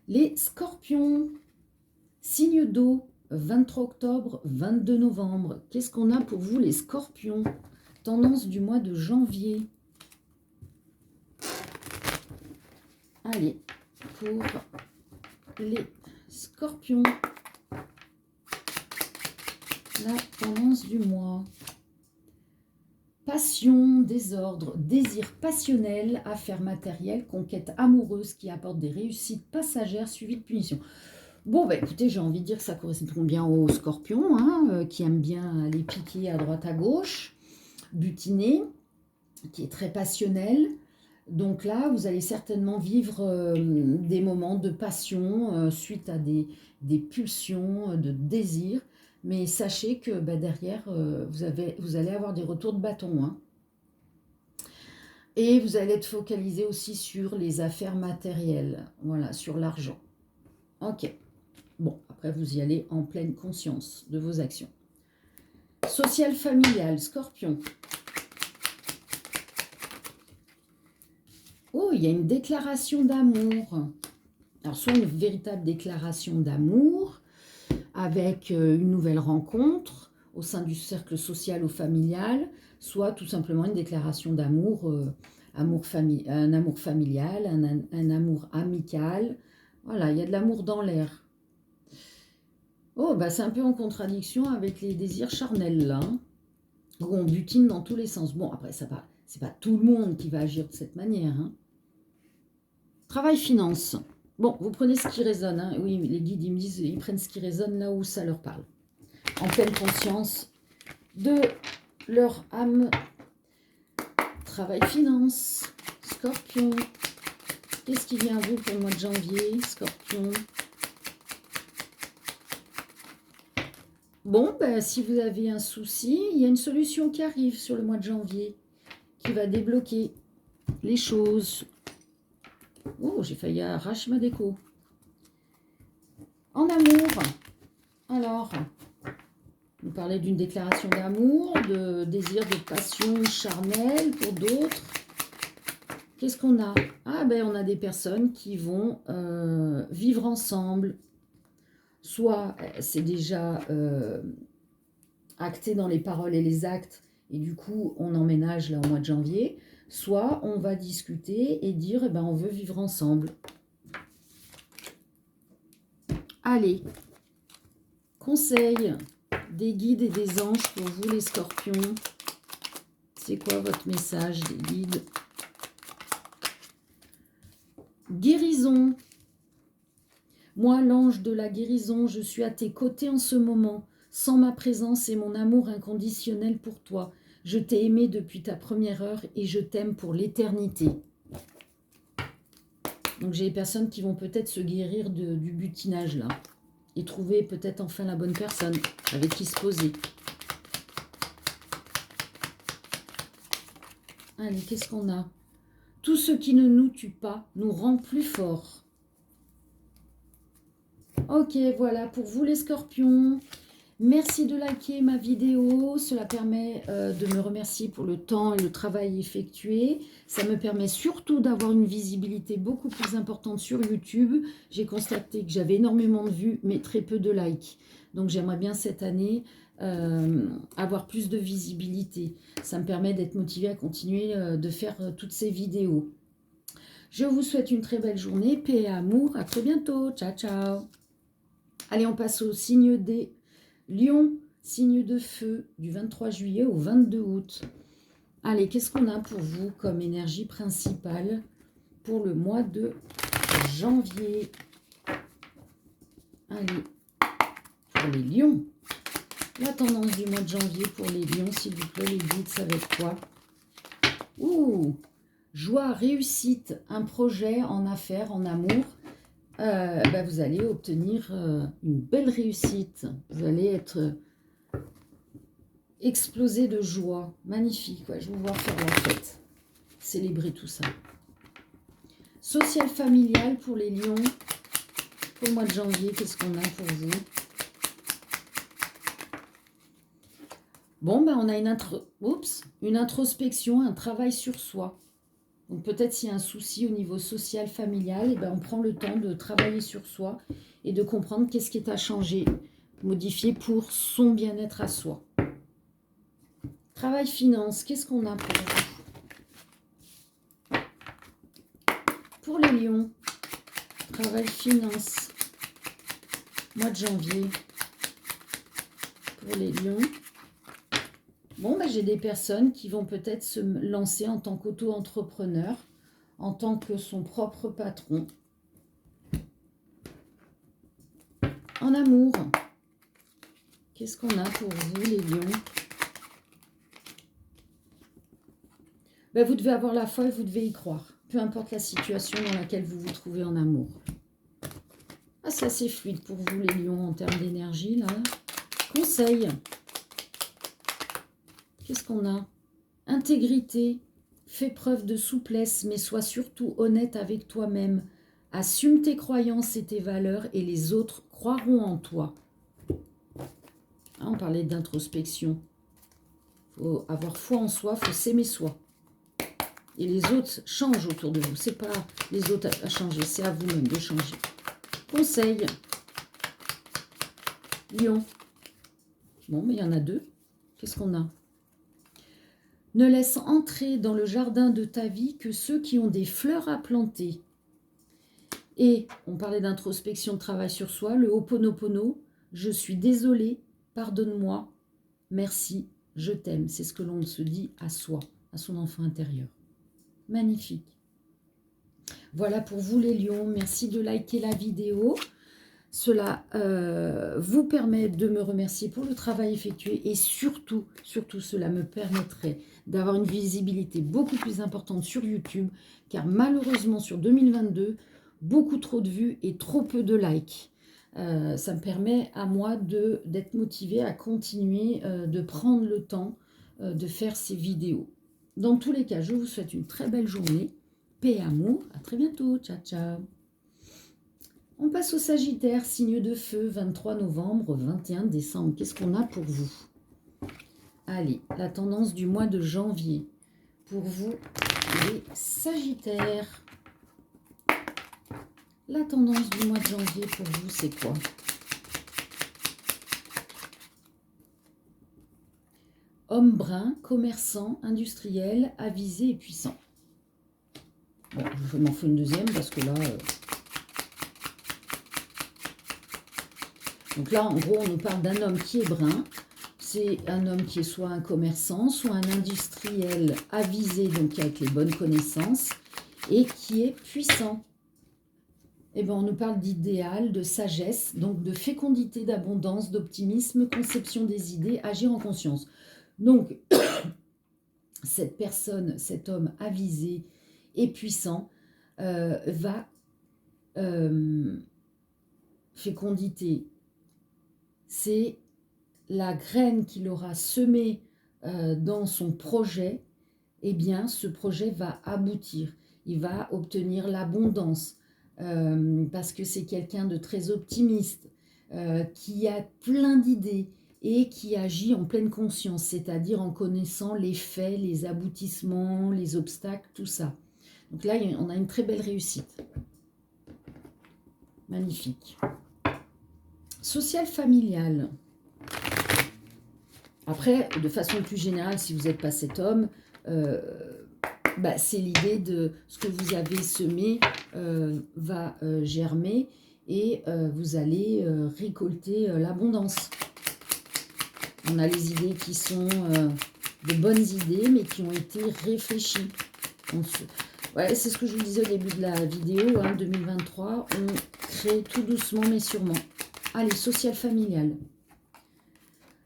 Les scorpions, signe d'eau, 23 octobre, 22 novembre. Qu'est-ce qu'on a pour vous les scorpions? Tendance du mois de janvier. Allez, pour les scorpions, la tendance du mois. Passion, désordre, désir passionnel, affaires matérielles, conquête amoureuse qui apporte des réussites passagères suivies de punitions. Bon, bah écoutez, j'ai envie de dire que ça correspond bien aux scorpions, hein, qui aiment bien aller piquer à droite à gauche, butiner, qui est très passionnel. Donc là, vous allez certainement vivre des moments de passion suite à des pulsions, de désir. Mais sachez que bah, derrière, vous allez avoir des retours de bâton. Hein. Et vous allez être focalisé aussi sur les affaires matérielles, voilà, sur l'argent. Ok. Bon, après, vous y allez en pleine conscience de vos actions. Social familial, scorpion. Oh, il y a une déclaration d'amour. Alors, soit une véritable déclaration d'amour avec une nouvelle rencontre au sein du cercle social ou familial, soit tout simplement une déclaration d'amour, un amour familial, un amour amical. Voilà, il y a de l'amour dans l'air. Oh, bah c'est un peu en contradiction avec les désirs charnels, là, hein, où on butine dans tous les sens. Bon, après, c'est pas tout le monde qui va agir de cette manière. Hein. Travail, finance. Bon, vous prenez ce qui résonne. Hein. Oui, les guides, ils me disent, ils prennent ce qui résonne là où ça leur parle. En pleine conscience de leur âme. Travail, finance. Scorpion. Qu'est-ce qui vient à vous pour le mois de janvier, Scorpion? Bon, ben, si vous avez un souci, il y a une solution qui arrive sur le mois de janvier, qui va débloquer les choses. Oh, j'ai failli arracher ma déco. En amour, alors, vous parlez d'une déclaration d'amour, de désir, de passion charnelle pour d'autres. Qu'est-ce qu'on a? Ah, ben, on a des personnes qui vont vivre ensemble. Soit c'est déjà acté dans les paroles et les actes, et du coup, on emménage là au mois de janvier. Soit on va discuter et dire, eh ben, on veut vivre ensemble. Allez, Conseil des guides et des anges pour vous les scorpions. C'est quoi votre message des guides? Guérison. Moi, l'ange de la guérison, je suis à tes côtés en ce moment, sans ma présence et mon amour inconditionnel pour toi. Je t'ai aimé depuis ta première heure et je t'aime pour l'éternité. Donc j'ai des personnes qui vont peut-être se guérir du butinage là. Et trouver peut-être enfin la bonne personne avec qui se poser. Allez, qu'est-ce qu'on a? Tout ce qui ne nous tue pas nous rend plus forts. Ok, voilà pour vous les scorpions. Merci de liker ma vidéo. Cela permet de me remercier pour le temps et le travail effectué. Ça me permet surtout d'avoir une visibilité beaucoup plus importante sur YouTube. J'ai constaté que j'avais énormément de vues, mais très peu de likes. Donc j'aimerais bien cette année avoir plus de visibilité. Ça me permet d'être motivée à continuer de faire toutes ces vidéos. Je vous souhaite une très belle journée. Paix et amour. À très bientôt. Ciao, ciao. Allez, on passe au signe des Lion, signe de feu, du 23 juillet au 22 août. Allez, qu'est-ce qu'on a pour vous comme énergie principale pour le mois de janvier? Allez, pour les lions. La tendance du mois de janvier pour les lions, s'il vous plaît, les guides, ça va être quoi? Ouh, joie, réussite, un projet en affaires, en amour. Vous allez obtenir une belle réussite. Vous allez être explosé de joie. Magnifique. Ouais, je vais vous voir faire la fête. Célébrer tout ça. Social familial pour les lions. Pour le mois de janvier, qu'est-ce qu'on a pour vous? Bon, on a une introspection, un travail sur soi. Donc peut-être s'il y a un souci au niveau social, familial, on prend le temps de travailler sur soi et de comprendre qu'est-ce qui est à changer, modifier pour son bien-être à soi. Travail finance, qu'est-ce qu'on a pour vous? Pour les lions, travail finance, mois de janvier, pour les lions. Bon, j'ai des personnes qui vont peut-être se lancer en tant qu'auto-entrepreneur, en tant que son propre patron. En amour, qu'est-ce qu'on a pour vous, les lions? Vous devez avoir la foi et vous devez y croire, peu importe la situation dans laquelle vous vous trouvez en amour. Ah, c'est assez fluide pour vous, les lions, en termes d'énergie, là. Conseil. Qu'est-ce qu'on a? Intégrité. Fais preuve de souplesse, mais sois surtout honnête avec toi-même. Assume tes croyances et tes valeurs et les autres croiront en toi. Ah, on parlait d'introspection. Il faut avoir foi en soi, il faut s'aimer soi. Et les autres changent autour de vous. Ce n'est pas les autres à changer, c'est à vous-même de changer. Conseil. Lion. Bon, mais il y en a deux. Qu'est-ce qu'on a? Ne laisse entrer dans le jardin de ta vie que ceux qui ont des fleurs à planter. Et on parlait d'introspection, de travail sur soi, le Ho'oponopono, je suis désolée, pardonne-moi, merci, je t'aime. C'est ce que l'on se dit à soi, à son enfant intérieur. Magnifique. Voilà pour vous les lions, merci de liker la vidéo. Cela vous permet de me remercier pour le travail effectué et surtout cela me permettrait d'avoir une visibilité beaucoup plus importante sur YouTube, car malheureusement sur 2022, beaucoup trop de vues et trop peu de likes. Ça me permet à moi d'être motivée à continuer, de prendre le temps de faire ces vidéos. Dans tous les cas, je vous souhaite une très belle journée. Paix et amour, à très bientôt, ciao ciao. On passe au Sagittaire, signe de feu, 23 novembre, 21 décembre. Qu'est-ce qu'on a pour vous? Allez, la tendance du mois de janvier. Pour vous, les Sagittaires. La tendance du mois de janvier pour vous, c'est quoi? Homme brun, commerçant, industriel, avisé et puissant. Bon, je m'en fais une deuxième parce que là... Donc là, en gros, on nous parle d'un homme qui est brun. C'est un homme qui est soit un commerçant, soit un industriel avisé, donc avec les bonnes connaissances, et qui est puissant. Eh bien, on nous parle d'idéal, de sagesse, donc de fécondité, d'abondance, d'optimisme, conception des idées, agir en conscience. Donc, cette personne, cet homme avisé et puissant va fécondité. C'est la graine qu'il aura semée dans son projet. Eh bien, ce projet va aboutir. Il va obtenir l'abondance parce que c'est quelqu'un de très optimiste, qui a plein d'idées et qui agit en pleine conscience, c'est-à-dire en connaissant les faits, les aboutissements, les obstacles, tout ça. Donc là, on a une très belle réussite. Magnifique. Social familial. Après, de façon plus générale, si vous n'êtes pas cet homme, c'est l'idée de ce que vous avez semé va germer et vous allez récolter l'abondance. On a les idées qui sont de bonnes idées, mais qui ont été réfléchies. Ouais, c'est ce que je vous disais au début de la vidéo, 2023, on crée tout doucement mais sûrement. Allez, social familial.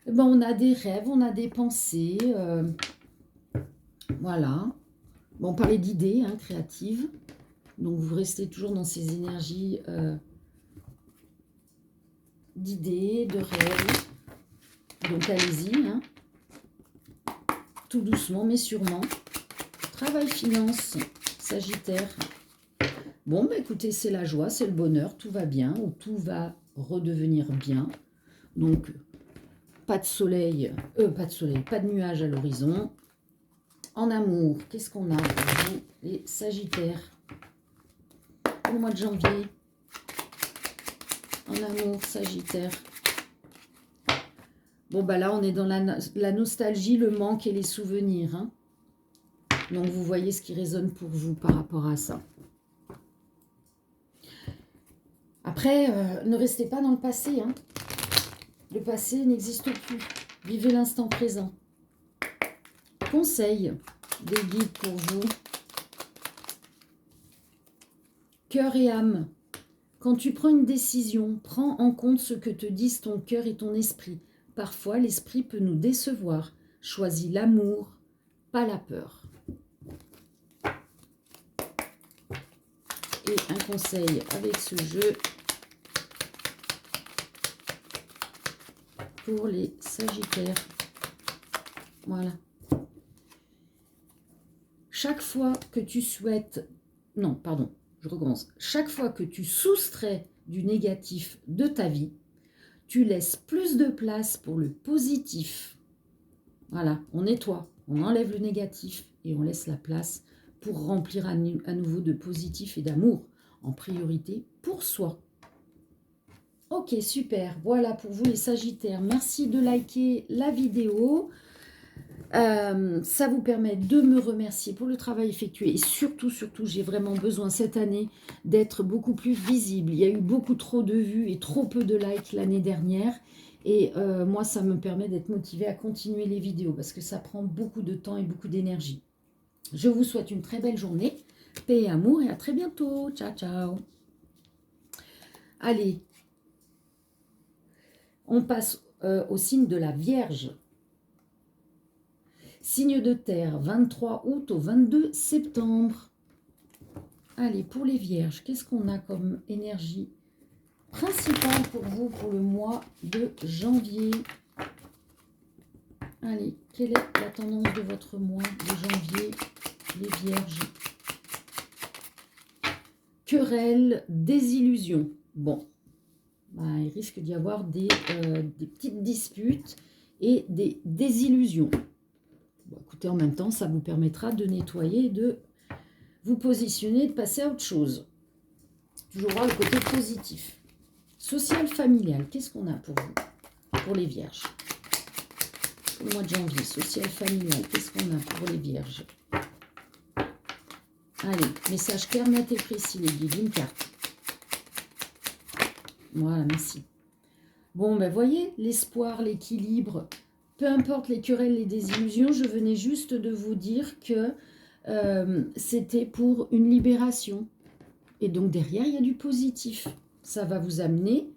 On a des rêves, on a des pensées, voilà. On parlait d'idées créatives, donc vous restez toujours dans ces énergies d'idées, de rêves, donc allez-y, tout doucement mais sûrement. Travail, finance, Sagittaire. Bon, écoutez, c'est la joie, c'est le bonheur, tout va bien, ou tout va redevenir bien. Donc, pas de soleil, pas de nuages à l'horizon. En amour, qu'est-ce qu'on a pour vous, les Sagittaires, pour le mois de janvier? En amour, Sagittaire. Bon, là, on est dans la nostalgie, le manque et les souvenirs. Donc, vous voyez ce qui résonne pour vous par rapport à ça. Après, ne restez pas dans le passé. Le passé n'existe plus. Vivez l'instant présent. Conseil des guides pour vous. Cœur et âme. Quand tu prends une décision, prends en compte ce que te disent ton cœur et ton esprit. Parfois, l'esprit peut nous décevoir. Choisis l'amour, pas la peur. Et un conseil avec ce jeu pour les Sagittaires. Voilà. Chaque fois que tu souhaites... Non, pardon, je recommence. Chaque fois que tu soustrais du négatif de ta vie, tu laisses plus de place pour le positif. Voilà, on nettoie, on enlève le négatif et on laisse la place pour remplir à nouveau de positif et d'amour, en priorité pour soi. Ok, super. Voilà pour vous les Sagittaires. Merci de liker la vidéo. Ça vous permet de me remercier pour le travail effectué. Et surtout, j'ai vraiment besoin cette année d'être beaucoup plus visible. Il y a eu beaucoup trop de vues et trop peu de likes l'année dernière. Et moi, ça me permet d'être motivée à continuer les vidéos parce que ça prend beaucoup de temps et beaucoup d'énergie. Je vous souhaite une très belle journée. Paix et amour et à très bientôt. Ciao, ciao. Allez. On passe au signe de la Vierge. Signe de terre, 23 août au 22 septembre. Allez, pour les Vierges, qu'est-ce qu'on a comme énergie principale pour vous pour le mois de janvier? Allez, quelle est la tendance de votre mois de janvier, les Vierges? Querelle, désillusion. Bon. Il risque d'y avoir des petites disputes et des désillusions. Bon, écoutez, en même temps, ça vous permettra de nettoyer, de vous positionner, de passer à autre chose. Toujours voir le côté positif. Social, familial, qu'est-ce qu'on a pour vous, pour les Vierges? Pour le mois de janvier, social, familial, qu'est-ce qu'on a pour les Vierges? Allez, message clair, net et précis, les guides, une carte. Voilà, merci. Bon, ben voyez, l'espoir, l'équilibre, peu importe les querelles, les désillusions, je venais juste de vous dire que c'était pour une libération. Et donc derrière, il y a du positif. Ça va vous amener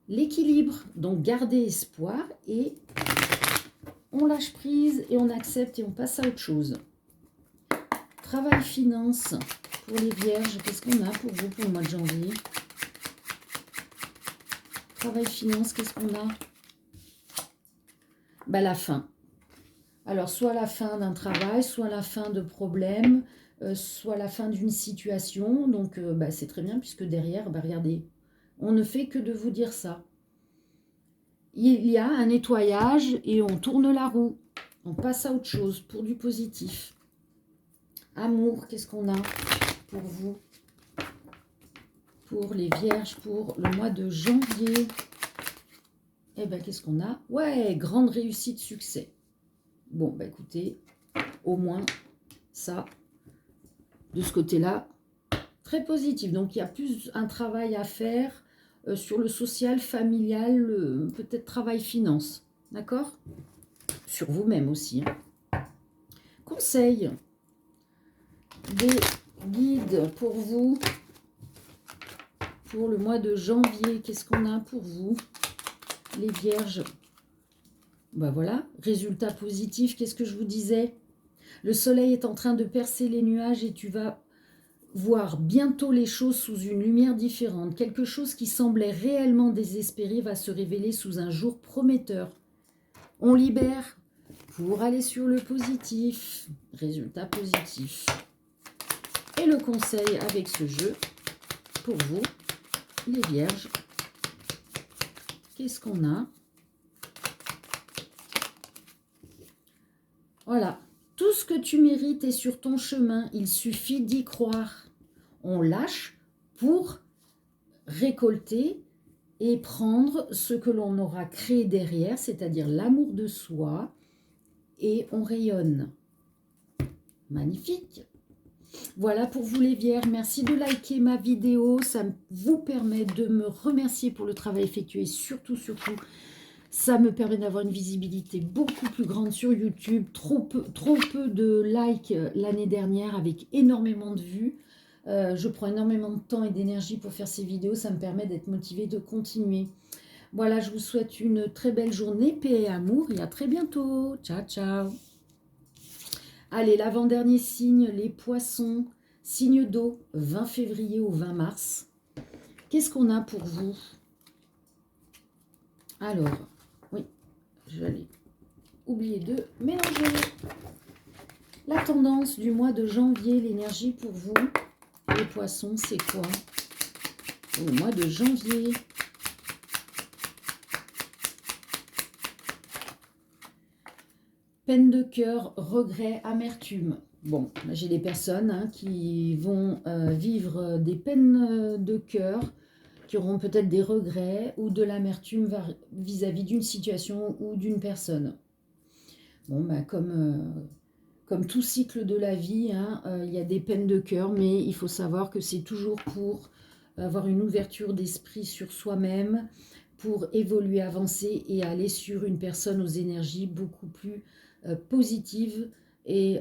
l'équilibre. Donc gardez espoir et on lâche prise et on accepte et on passe à autre chose. Travail, finance pour les vierges. Qu'est-ce qu'on a pour vous pour le mois de janvier? Travail, finance, qu'est-ce qu'on a? Ben, la fin. Alors, soit la fin d'un travail, soit la fin de problèmes, soit la fin d'une situation. Donc, ben, c'est très bien puisque derrière, ben, regardez, on ne fait que de vous dire ça. Il y a un nettoyage et on tourne la roue. On passe à autre chose pour du positif. Amour, qu'est-ce qu'on a pour vous? Pour les vierges, pour le mois de janvier. Eh bien, qu'est-ce qu'on a? Ouais, grande réussite, succès. Bon, bah écoutez, au moins, ça, de ce côté-là, très positif. Donc, il y a plus un travail à faire sur le social, familial, peut-être travail finance. D'accord? Sur vous-même aussi. Hein. Conseil des guides pour vous pour le mois de janvier. Qu'est-ce qu'on a pour vous, les vierges? Ben voilà, résultat positif. Qu'est-ce que je vous disais? Le soleil est en train de percer les nuages et tu vas voir bientôt les choses sous une lumière différente. Quelque chose qui semblait réellement désespéré va se révéler sous un jour prometteur. On libère pour aller sur le positif. Résultat positif. Et le conseil avec ce jeu, pour vous, les vierges, qu'est-ce qu'on a? Voilà. Tout ce que tu mérites est sur ton chemin. Il suffit d'y croire. On lâche pour récolter et prendre ce que l'on aura créé derrière, c'est-à-dire l'amour de soi, et on rayonne. Magnifique. Voilà pour vous les vierges. Merci de liker ma vidéo. Ça vous permet de me remercier pour le travail effectué. Surtout, ça me permet d'avoir une visibilité beaucoup plus grande sur YouTube. Trop peu de likes l'année dernière avec énormément de vues. Je prends énormément de temps et d'énergie pour faire ces vidéos. Ça me permet d'être motivée de continuer. Voilà, je vous souhaite une très belle journée. Paix et amour et à très bientôt. Ciao, ciao. Allez, l'avant-dernier signe, les poissons. Signe d'eau, 20 février au 20 mars. Qu'est-ce qu'on a pour vous? Alors, oui, je vais oublier de mélanger. La tendance du mois de janvier, l'énergie pour vous, les poissons, c'est quoi? Au mois de janvier. Peine de cœur, regret, amertume. Bon, j'ai des personnes qui vont vivre des peines de cœur, qui auront peut-être des regrets ou de l'amertume vis-à-vis d'une situation ou d'une personne. Bon, ben, comme tout cycle de la vie, il y a des peines de cœur, mais il faut savoir que c'est toujours pour avoir une ouverture d'esprit sur soi-même, pour évoluer, avancer et aller sur une personne aux énergies beaucoup plus positives et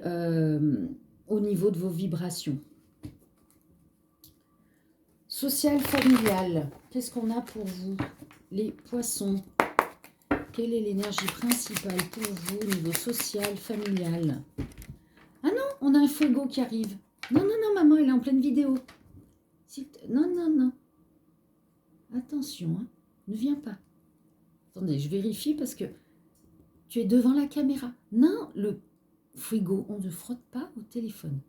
au niveau de vos vibrations. Social, familial, qu'est-ce qu'on a pour vous, les poissons? Quelle est l'énergie principale pour vous au niveau social, familial? Ah non, on a un fuego qui arrive. Non, non, non, maman, elle est en pleine vidéo. Non, non, non. Attention, ne viens pas. Attendez, je vérifie parce que tu es devant la caméra. Non, le fuego, on ne frotte pas au téléphone.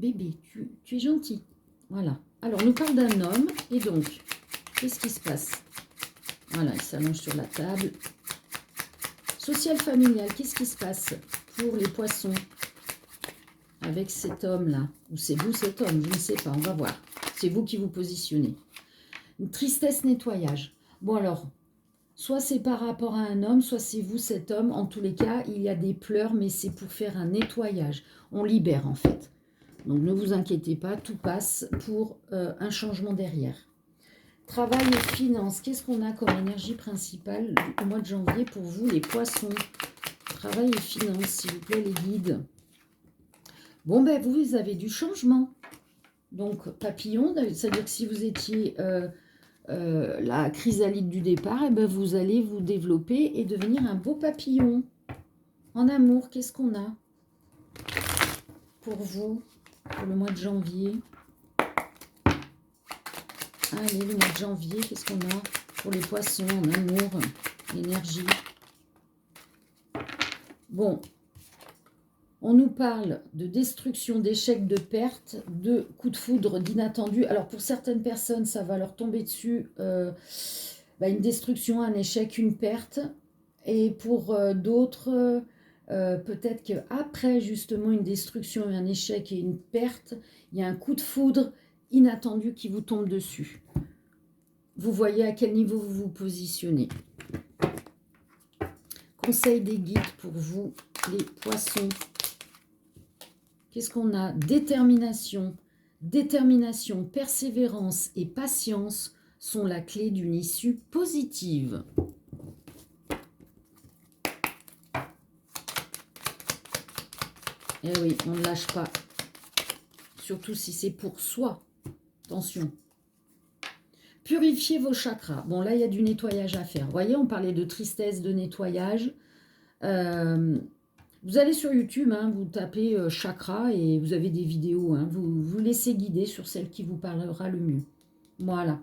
Bébé, tu es gentil. Voilà. Alors, on nous parle d'un homme. Et donc, qu'est-ce qui se passe? Voilà, il s'allonge sur la table. Social, familial, qu'est-ce qui se passe pour les poissons avec cet homme-là? Ou c'est vous cet homme? Je ne sais pas, on va voir. C'est vous qui vous positionnez. Une tristesse, nettoyage. Bon alors, soit c'est par rapport à un homme, soit c'est vous cet homme. En tous les cas, il y a des pleurs, mais c'est pour faire un nettoyage. On libère en fait. Donc ne vous inquiétez pas, tout passe pour un changement derrière. Travail et finances. Qu'est-ce qu'on a comme énergie principale au mois de janvier pour vous, les poissons? Travail et finances, s'il vous plaît, les guides. Bon, ben, vous avez du changement. Donc, papillon, ça veut dire que si vous étiez la chrysalide du départ, eh ben, vous allez vous développer et devenir un beau papillon. En amour, qu'est-ce qu'on a pour vous, pour le mois de janvier? Allez, le mois de janvier, qu'est-ce qu'on a pour les poissons en amour, l'énergie? Bon, on nous parle de destruction, d'échecs, de pertes, de coups de foudre, d'inattendus. Alors, pour certaines personnes, ça va leur tomber dessus une destruction, un échec, une perte. Et pour d'autres, peut-être qu'après, justement, une destruction, un échec et une perte, il y a un coup de foudre inattendu qui vous tombe dessus. Vous voyez à quel niveau vous vous positionnez. Conseil des guides pour vous, les poissons. Qu'est-ce qu'on a? Détermination. Détermination, persévérance et patience sont la clé d'une issue positive. Eh oui, on ne lâche pas. Surtout si c'est pour soi. Attention. Purifiez vos chakras. Bon, là, il y a du nettoyage à faire. Vous voyez, on parlait de tristesse, de nettoyage. Vous allez sur YouTube, hein, vous tapez chakra et vous avez des vidéos. Hein, vous vous laissez guider sur celle qui vous parlera le mieux. Voilà.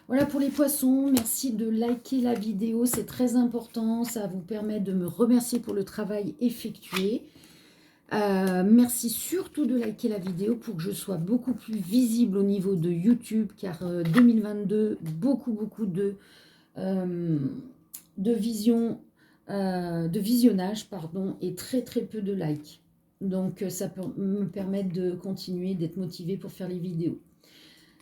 Voilà pour les poissons. Merci de liker la vidéo. C'est très important. Ça vous permet de me remercier pour le travail effectué. Merci surtout de liker la vidéo pour que je sois beaucoup plus visible au niveau de YouTube, car 2022, beaucoup de visionnage, pardon, et très peu de likes. Donc ça peut me permettre de continuer, d'être motivée pour faire les vidéos.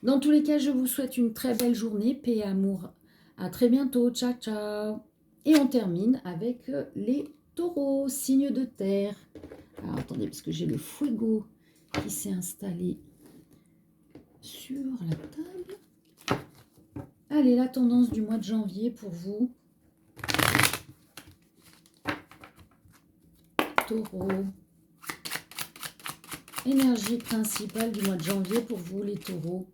Dans tous les cas, je vous souhaite une très belle journée, paix et amour. À très bientôt, ciao ciao. Et on termine avec les taureaux, signes de terre. Alors attendez, parce que j'ai le fuego qui s'est installé sur la table. Allez, la tendance du mois de janvier pour vous. Taureaux. Énergie principale du mois de janvier pour vous, les taureaux.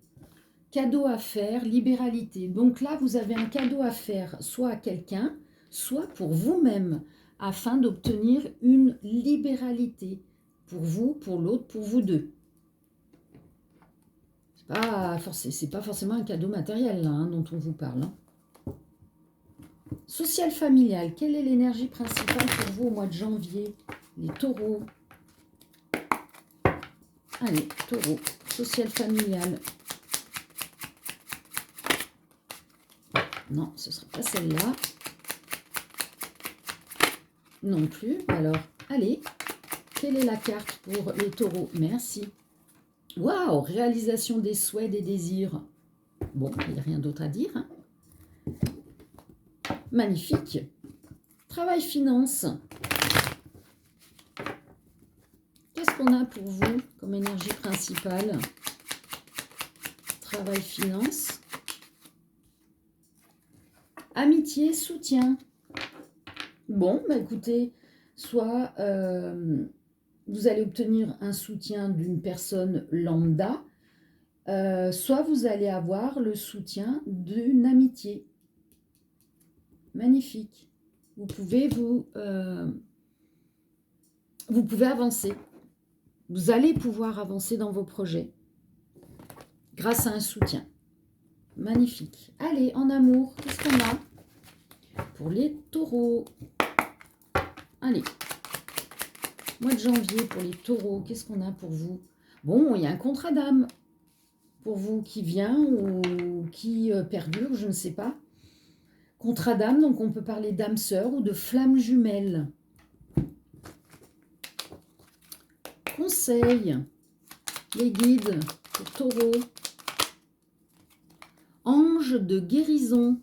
Cadeau à faire, libéralité. Donc là, vous avez un cadeau à faire, soit à quelqu'un, soit pour vous-même, afin d'obtenir une libéralité. Pour vous, pour l'autre, pour vous deux. C'est pas forcément un cadeau matériel là, hein, dont on vous parle. Hein. Social familial, quelle est l'énergie principale pour vous au mois de janvier? Les taureaux. Allez, taureau, social familial. Non, ce ne sera pas celle-là. Non plus. Alors, allez. Quelle est la carte pour les taureaux? Merci. Waouh! Réalisation des souhaits, des désirs. Bon, il n'y a rien d'autre à dire. Hein. Magnifique. Travail, finance. Qu'est-ce qu'on a pour vous comme énergie principale? Travail, finance. Amitié, soutien. Bon, bah écoutez, soit vous allez obtenir un soutien d'une personne lambda, soit vous allez avoir le soutien d'une amitié. Magnifique. Vous pouvez vous pouvez avancer. Vous allez pouvoir avancer dans vos projets grâce à un soutien. Magnifique. Allez, en amour, qu'est-ce qu'on a pour les taureaux? Allez. Mois de janvier pour les taureaux, qu'est-ce qu'on a pour vous? Bon, il y a un contrat d'âme pour vous qui vient ou qui perdure, je ne sais pas. Contrat d'âme, donc on peut parler d'âme sœur ou de flamme jumelle. Conseil, les guides pour taureaux. Ange de guérison.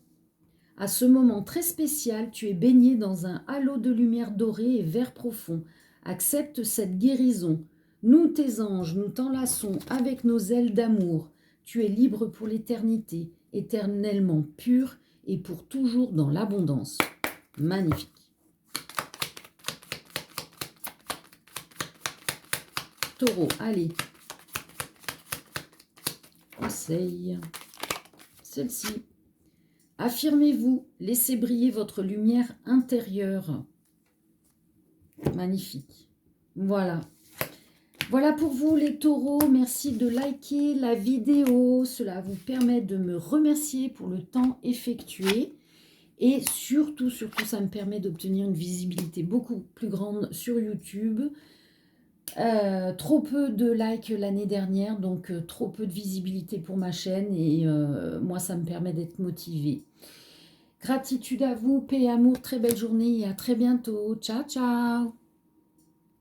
À ce moment très spécial, tu es baigné dans un halo de lumière dorée et vert profond. Accepte cette guérison. Nous, tes anges, nous t'enlaçons avec nos ailes d'amour. Tu es libre pour l'éternité, éternellement pur et pour toujours dans l'abondance. Magnifique. Taureau, allez. Conseil. Celle-ci. Affirmez-vous, laissez briller votre lumière intérieure. Magnifique. Voilà. Voilà pour vous les taureaux. Merci de liker la vidéo. Cela vous permet de me remercier pour le temps effectué. Et surtout, ça me permet d'obtenir une visibilité beaucoup plus grande sur YouTube. Trop peu de likes l'année dernière, donc trop peu de visibilité pour ma chaîne. Et moi, ça me permet d'être motivée. Gratitude à vous, paix et amour, très belle journée et à très bientôt. Ciao, ciao!